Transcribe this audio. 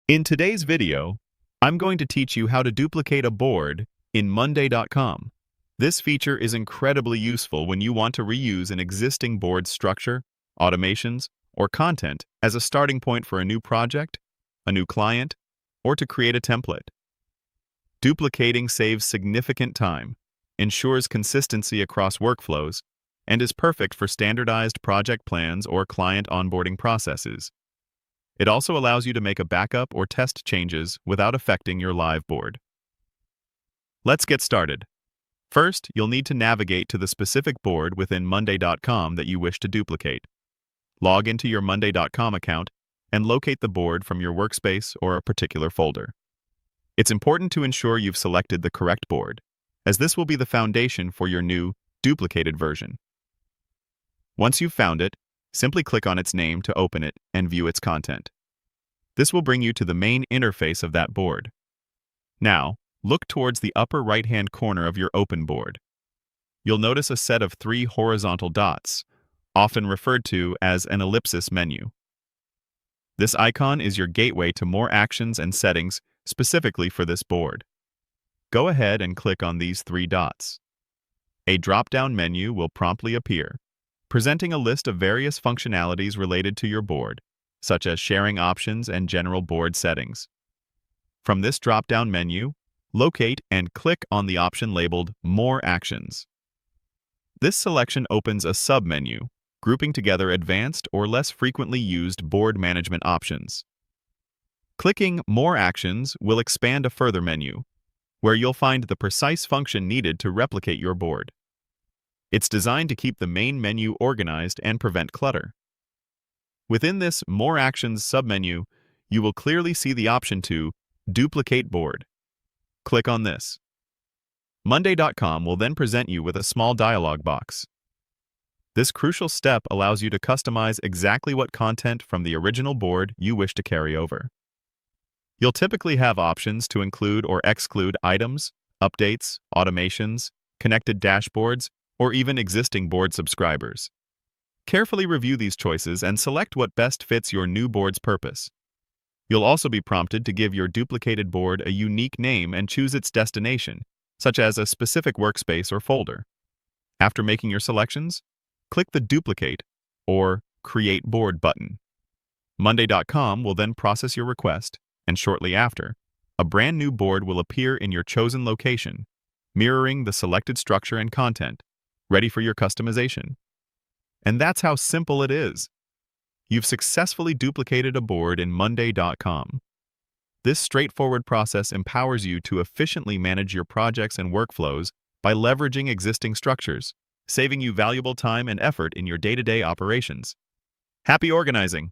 In today's video, I'm going to teach you how to duplicate a board in Monday.com. This feature is incredibly useful when you want to reuse an existing board structure, automations, or content as a starting point for a new project, a new client, or to create a template. Duplicating saves significant time, ensures consistency across workflows, and is perfect for standardized project plans or client onboarding processes. It also allows you to make a backup or test changes without affecting your live board. Let's get started. First, you'll need to navigate to the specific board within Monday.com that you wish to duplicate. Log into your Monday.com account and locate the board from your workspace or a particular folder. It's important to ensure you've selected the correct board, as this will be the foundation for your new, duplicated version. Once you've found it, simply click on its name to open it and view its content. This will bring you to the main interface of that board. Now, look towards the upper right-hand corner of your open board. You'll notice a set of 3 horizontal dots, often referred to as an ellipsis menu. This icon is your gateway to more actions and settings specifically for this board. Go ahead and click on these 3 dots. A drop-down menu will promptly appear, presenting a list of various functionalities related to your board, such as sharing options and general board settings. From this drop-down menu, locate and click on the option labeled More Actions. This selection opens a submenu, grouping together advanced or less frequently used board management options. Clicking More Actions will expand a further menu, where you'll find the precise function needed to replicate your board. It's designed to keep the main menu organized and prevent clutter. Within this More Actions submenu, you will clearly see the option to Duplicate Board. Click on this. Monday.com will then present you with a small dialog box. This crucial step allows you to customize exactly what content from the original board you wish to carry over. You'll typically have options to include or exclude items, updates, automations, connected dashboards, or even existing board subscribers. Carefully review these choices and select what best fits your new board's purpose. You'll also be prompted to give your duplicated board a unique name and choose its destination, such as a specific workspace or folder. After making your selections, click the Duplicate or Create Board button. Monday.com will then process your request, and shortly after, a brand new board will appear in your chosen location, mirroring the selected structure and content, ready for your customization. And that's how simple it is. You've successfully duplicated a board in Monday.com. This straightforward process empowers you to efficiently manage your projects and workflows by leveraging existing structures, saving you valuable time and effort in your day-to-day operations. Happy organizing!